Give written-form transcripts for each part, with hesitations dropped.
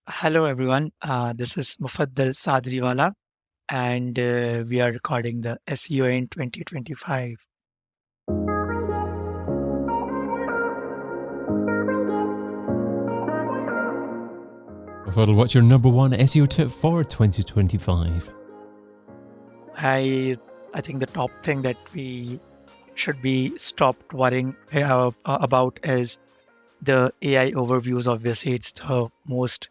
Hello, everyone. This is Mufaddal Sadriwala, and we are recording the SEO in 2025. Mufaddal, what's your number one SEO tip for 2025? I I think the top thing that we should be stopped worrying about is the AI overviews. Obviously, it's the most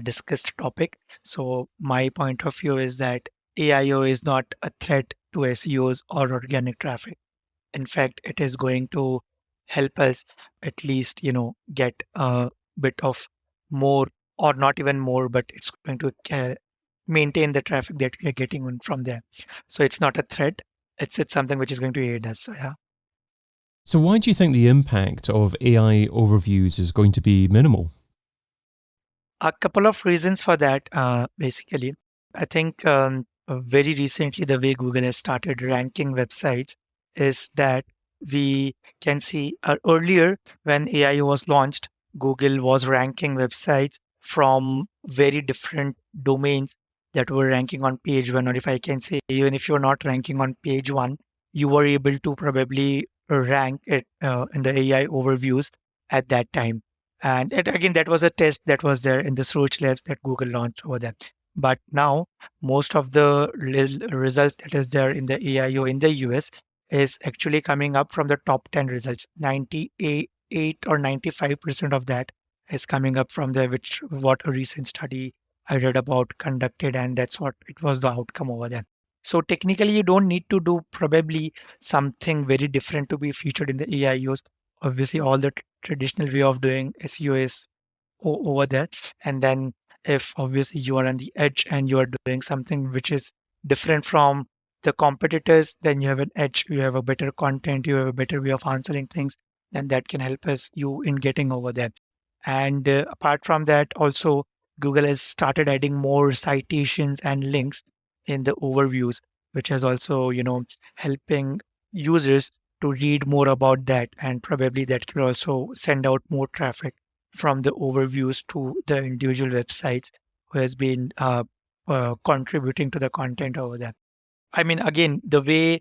discussed topic. So my point of view is that AIO is not a threat to SEOs or organic traffic. In fact, it is going to help us at least, get a bit of more, or not even more, but it's going to maintain the traffic that we are getting from there. So it's not a threat. It's something which is going to aid us. So, yeah. So, why do you think the impact of AI overviews is going to be minimal? A couple of reasons for that, basically. I think very recently, the way Google has started ranking websites is that we can see earlier when AI was launched, Google was ranking websites from very different domains that were ranking on page one. Or if I can say, even if you're not ranking on page one, you were able to probably rank it in the AI overviews at that time. And again, that was a test that was there in the search labs that Google launched over there. But now, most of the results that is there in the AIO in the US is actually coming up from the top 10 results. 98 or 95% of that is coming up from there, which what a recent study I read about conducted, and that's what it was the outcome over there. So technically, you don't need to do probably something very different to be featured in the AIOs. Obviously, all the traditional way of doing SEO is over there. And then if obviously you are on the edge and you are doing something which is different from the competitors, then you have an edge, you have a better content, you have a better way of answering things, then that can help us you in getting over there. And apart from that, also Google has started adding more citations and links in the overviews, which has also, helping users to read more about that, and probably that can also send out more traffic from the overviews to the individual websites who has been contributing to the content over there. I mean, again, the way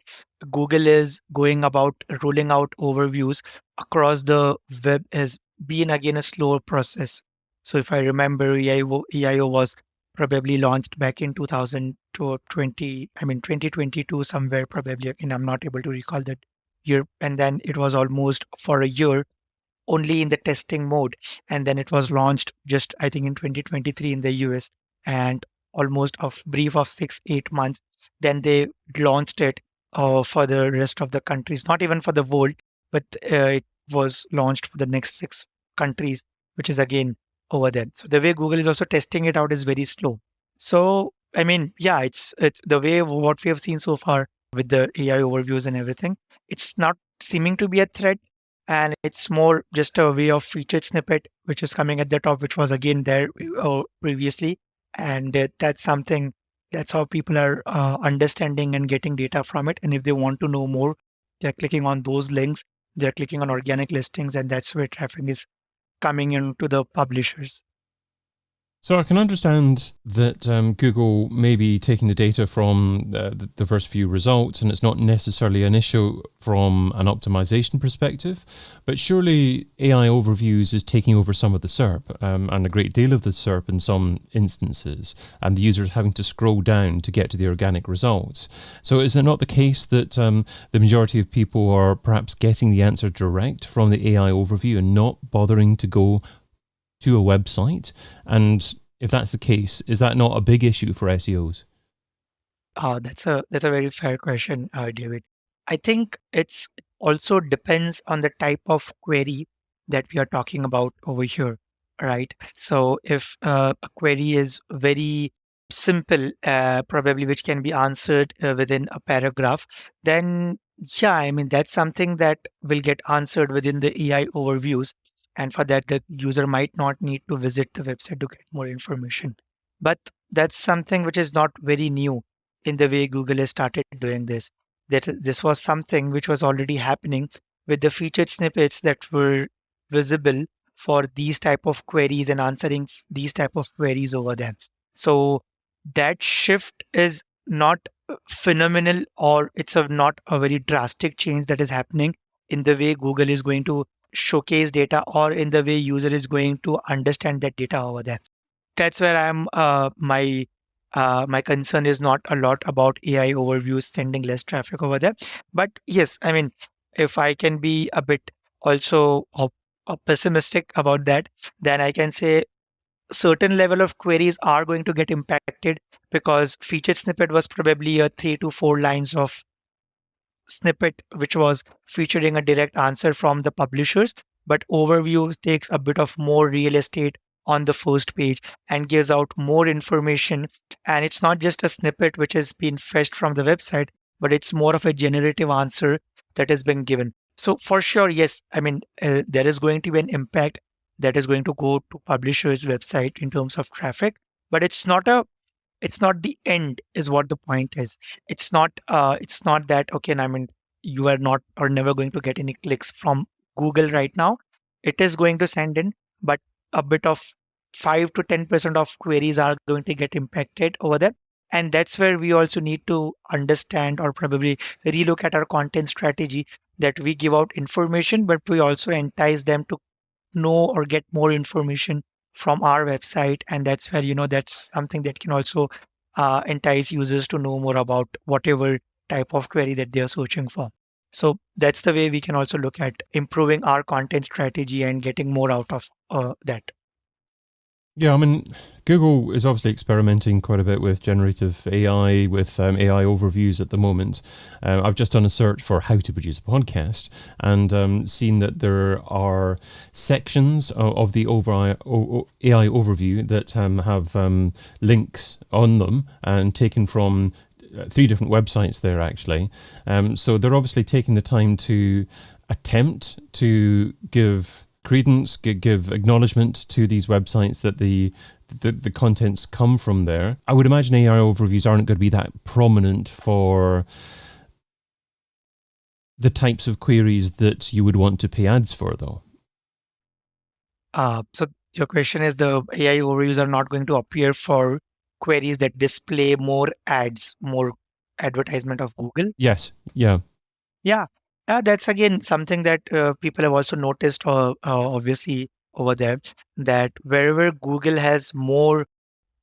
Google is going about rolling out overviews across the web has been again a slower process. So if I remember, EIO was probably launched back in 2020, I mean 2022 somewhere probably, and I'm not able to recall that year. And then it was almost for a year only in the testing mode. And then it was launched just, I think, in 2023 in the US, and almost a brief of 6, 8 months. Then they launched it for the rest of the countries, not even for the world, but it was launched for the next 6 countries, which is again over there. So the way Google is also testing it out is very slow. So, I mean, yeah, it's the way what we have seen so far with the AI overviews and everything. It's not seeming to be a threat, and it's more just a way of featured snippet which is coming at the top, which was again there previously. And that's something, that's how people are understanding and getting data from it. And if they want to know more, they're clicking on those links, they're clicking on organic listings, and that's where traffic is coming into the publishers. So I can understand that Google may be taking the data from the first few results, and it's not necessarily an issue from an optimization perspective. But surely AI overviews is taking over some of the SERP, and a great deal of the SERP in some instances, and the users having to scroll down to get to the organic results. So is it not the case that the majority of people are perhaps getting the answer direct from the AI overview and not bothering to go to a website? And if that's the case, is that not a big issue for SEOs? That's a very fair question, David. I think it's also depends on the type of query that we are talking about over here, right? So if a query is very simple, probably which can be answered within a paragraph, then yeah, I mean that's something that will get answered within the AI overviews, and for that the user might not need to visit the website to get more information. But that's something which is not very new in the way Google has started doing this. That this was something which was already happening with the featured snippets that were visible for these type of queries and answering these type of queries over there. So that shift is not phenomenal, or it's not a very drastic change that is happening in the way Google is going to showcase data, or in the way user is going to understand that data over there. That's where I'm my concern is not a lot about AI overviews sending less traffic over there. But yes, I mean, if I can be a bit also pessimistic about that, then I can say certain level of queries are going to get impacted, because featured snippet was probably a 3 to 4 lines of snippet which was featuring a direct answer from the publishers, but overview takes a bit of more real estate on the first page and gives out more information. And it's not just a snippet which has been fetched from the website, but it's more of a generative answer that has been given. So for sure, yes, I mean, there is going to be an impact that is going to go to publishers website in terms of traffic, but it's not the end is what the point is. It's not that, okay, I mean, you are not or never going to get any clicks from Google right now. It is going to send in, but a bit of 5 to 10% of queries are going to get impacted over there. And that's where we also need to understand, or probably relook at our content strategy, that we give out information, but we also entice them to know or get more information from our website. And that's where, that's something that can also entice users to know more about whatever type of query that they are searching for. So that's the way we can also look at improving our content strategy and getting more out of that. Yeah, I mean, Google is obviously experimenting quite a bit with generative AI, with AI overviews at the moment. I've just done a search for how to produce a podcast, and seen that there are sections of the AI overview that have links on them, and taken from 3 different websites there, actually. So they're obviously taking the time to attempt to give credence, give acknowledgement to these websites that the contents come from there. I would imagine AI overviews aren't going to be that prominent for the types of queries that you would want to pay ads for, though. So your question is, the AI overviews are not going to appear for queries that display more ads, more advertisement of Google? Yes. Yeah. Yeah, that's again something that people have also noticed, obviously over there, that wherever Google has more,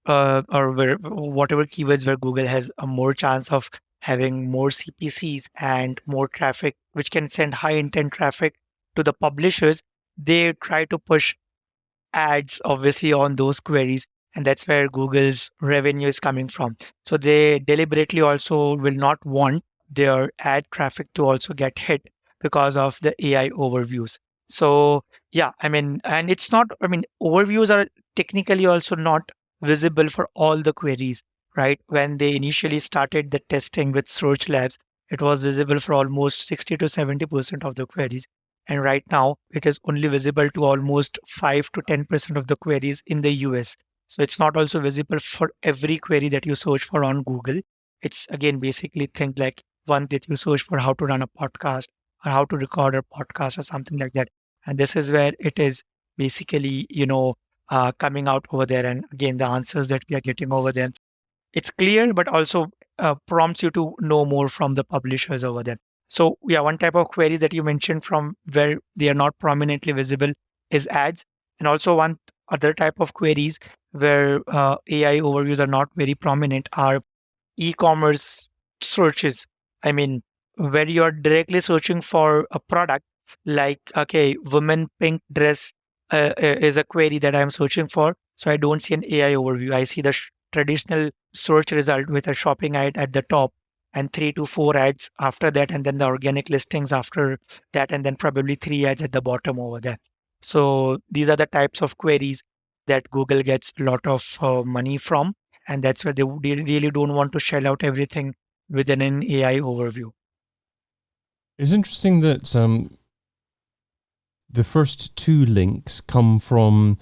or whatever keywords where Google has a more chance of having more CPCs and more traffic, which can send high intent traffic to the publishers, they try to push ads obviously on those queries, and that's where Google's revenue is coming from. So they deliberately also will not want their ad traffic to also get hit because of the AI overviews. So yeah, I mean, and it's not, I mean, overviews are technically also not visible for all the queries, right? When they initially started the testing with Search Labs, it was visible for almost 60 to 70% of the queries. And right now, it is only visible to almost 5 to 10% of the queries in the US. So it's not also visible for every query that you search for on Google. It's again basically things like one that you search for how to run a podcast, or how to record a podcast, or something like that. And this is where it is basically, coming out over there. And again, the answers that we are getting over there, it's clear, but also prompts you to know more from the publishers over there. So yeah, one type of query that you mentioned from where they are not prominently visible is ads. And also one other type of queries where AI overviews are not very prominent are e-commerce searches. I mean, where you're directly searching for a product, like, okay, woman pink dress is a query that I'm searching for. So I don't see an AI overview. I see the traditional search result with a shopping ad at the top and 3 to 4 ads after that, and then the organic listings after that, and then probably 3 ads at the bottom over there. So these are the types of queries that Google gets a lot of money from, and that's where they really don't want to shell out everything within an AI overview. It's interesting that the first 2 links come from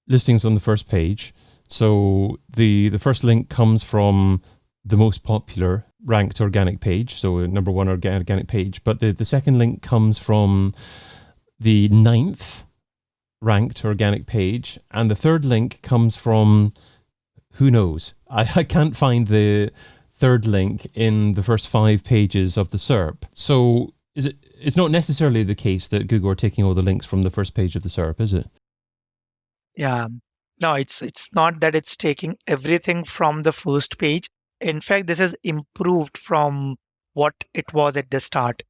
listings on the first page. So the first link comes from the most popular ranked organic page, so number 1 organic page. But the second link comes from the 9th ranked organic page, and the third link comes from who knows. I can't find the third link in the first 5 pages of the SERP. So it's not necessarily the case that Google are taking all the links from the first page of the SERP, is it? Yeah. No, it's not that it's taking everything from the first page. In fact, this is improved from what it was at the start.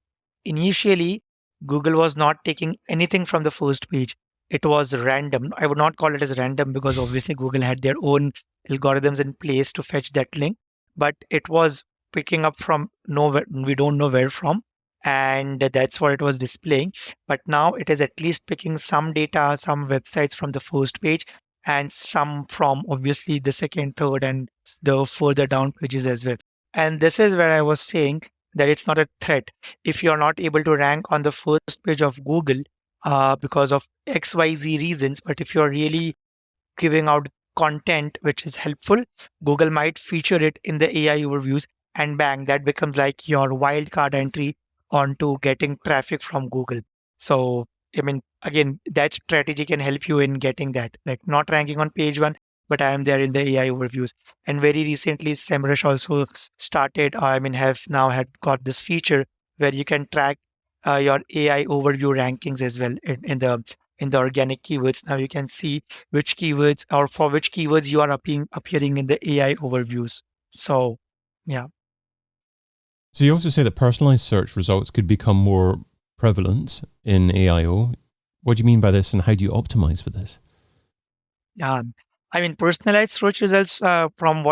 Initially, Google was not taking anything from the first page. It was random. I would not call it as random because obviously Google had their own algorithms in place to fetch that link, but it was picking up from nowhere. We don't know where from. And that's what it was displaying. But now it is at least picking some data, some websites from the first page, and some from obviously the second, third, and the further down pages as well. And this is where I was saying that it's not a threat. If you're not able to rank on the first page of Google because of XYZ reasons, but if you're really giving out content which is helpful, Google might feature it in the AI overviews, and bang, that becomes like your wildcard entry onto getting traffic from Google. So, I mean, again, that strategy can help you in getting that, like not ranking on page one, but I am there in the AI overviews. And very recently, SEMrush also started, I mean, have now had got this feature where you can track your AI overview rankings as well in the organic keywords. Now you can see which keywords or for which keywords you are appearing in the AI overviews. So, yeah. So you also say that personalized search results could become more prevalent in AIO. What do you mean by this, and how do you optimize for this? I mean, personalized search results from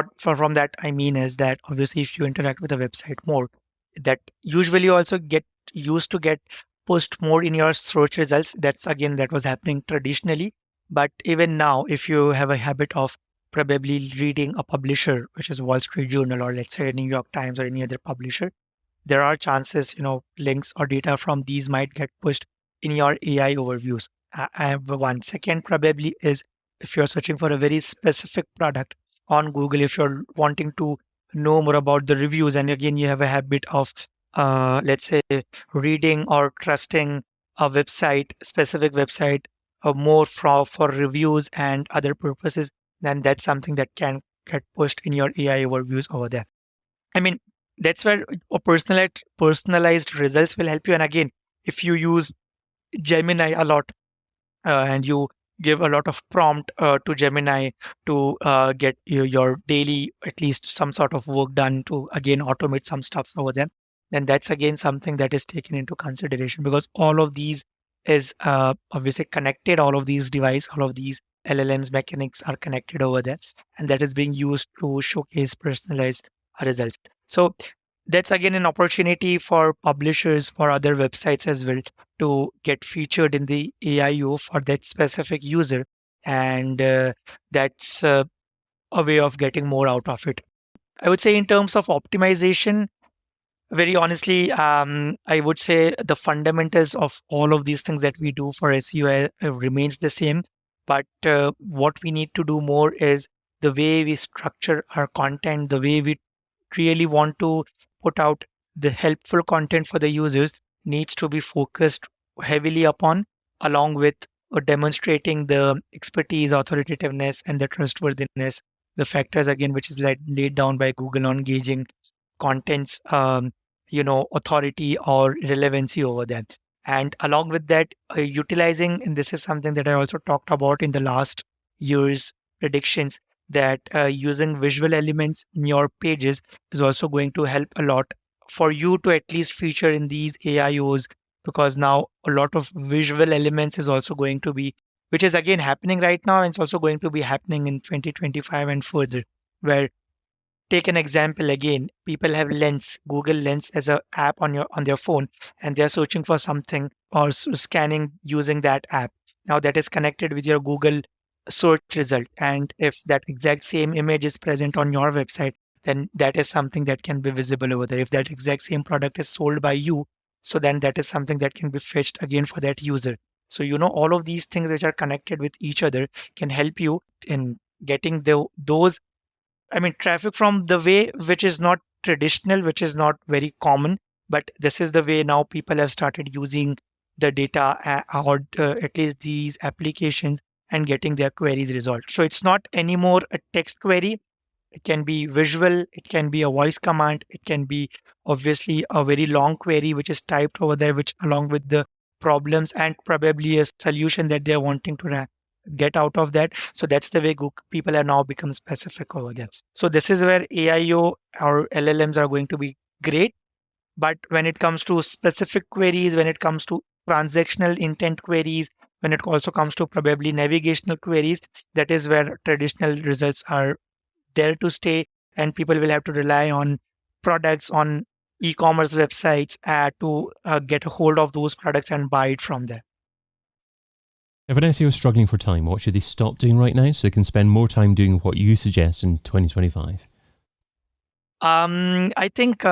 that I mean is that obviously if you interact with a website more, that usually also get used to get pushed more in your search results. That's again that was happening traditionally, but even now, if you have a habit of probably reading a publisher, which is Wall Street Journal or let's say New York Times or any other publisher, there are chances, links or data from these might get pushed in your AI overviews. I have one second probably is if you're searching for a very specific product on Google, if you're wanting to know more about the reviews, and again, you have a habit of, let's say, reading or trusting a website, specific website, more for reviews and other purposes, then that's something that can get pushed in your AI overviews over there. I mean, that's where a personalized results will help you. And again, if you use Gemini a lot and you give a lot of prompt to Gemini to get your daily, at least some sort of work done to again automate some stuffs over there, then that's again something that is taken into consideration because all of these is obviously connected. All of these device, all of these LLMs mechanics are connected over there, and that is being used to showcase personalized results. So that's again an opportunity for publishers, for other websites as well, to get featured in the AIO for that specific user. And that's a way of getting more out of it. I would say, in terms of optimization, very honestly, I would say the fundamentals of all of these things that we do for SEO remains the same. But what we need to do more is the way we structure our content, the way we really want to put out the helpful content for the users needs to be focused heavily upon, along with demonstrating the expertise, authoritativeness, and the trustworthiness, the factors again, which is laid down by Google on gauging content's, authority or relevancy over them. And along with that, utilizing, and this is something that I also talked about in the last year's predictions, that using visual elements in your pages is also going to help a lot for you to at least feature in these AIOs, because now a lot of visual elements is also going to be, which is again happening right now, and it's also going to be happening in 2025 and further, where, take an example again, people have Lens, Google Lens as a app on their phone, and they're searching for something or scanning using that app. Now that is connected with your Google search result, and if that exact same image is present on your website, then that is something that can be visible over there. If that exact same product is sold by you, so then that is something that can be fetched again for that user. So all of these things which are connected with each other can help you in getting those, I mean, traffic from the way which is not traditional, which is not very common, but this is the way now people have started using the data or at least these applications and getting their queries resolved. So it's not anymore a text query. It can be visual, it can be a voice command, it can be obviously a very long query which is typed over there, which along with the problems and probably a solution that they're wanting to get out of that. So that's the way people are now become specific over there. So this is where AIO or LLMs are going to be great. But when it comes to specific queries, when it comes to transactional intent queries, when it also comes to probably navigational queries, that is where traditional results are there to stay, and people will have to rely on products on e-commerce websites to get a hold of those products and buy it from there. If an SEO is struggling for time, what should they stop doing right now so they can spend more time doing what you suggest in 2025? I think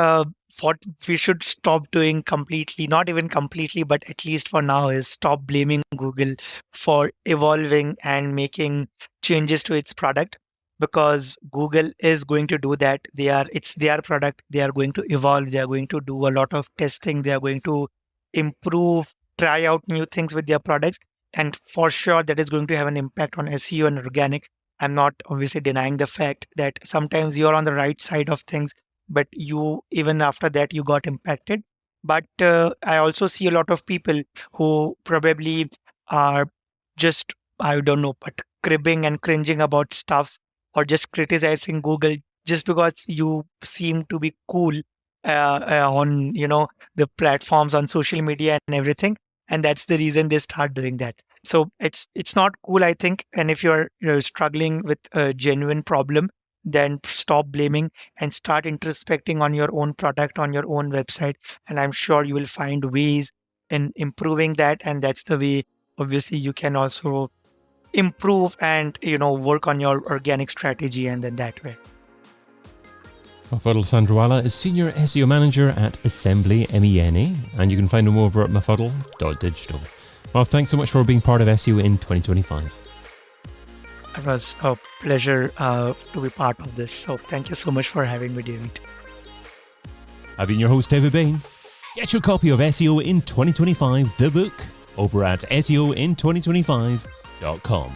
what we should stop doing completely, not even completely, but at least for now, is stop blaming Google for evolving and making changes to its product, because Google is going to do that. It's their product. They are going to evolve. They are going to do a lot of testing. They are going to improve, try out new things with their products. And for sure, that is going to have an impact on SEO and organic. I'm not obviously denying the fact that sometimes you're on the right side of things, but you, even after that, you got impacted. But I also see a lot of people who probably are just, I don't know, but cribbing and cringing about stuffs or just criticizing Google just because you seem to be cool on, the platforms on social media and everything. And that's the reason they start doing that. So it's not cool, I think. And if you're struggling with a genuine problem, then stop blaming and start introspecting on your own product, on your own website. And I'm sure you will find ways in improving that. And that's the way, obviously, you can also improve and work on your organic strategy, and then that way. Mufaddal Sadriwala is Senior SEO Manager at Assembly MENA, and you can find him over at mufaddal.digital. Well, thanks so much for being part of SEO in 2025. It was a pleasure to be part of this. So thank you so much for having me, David. I've been your host, David Bain. Get your copy of SEO in 2025, the book, over at SEOin2025.com.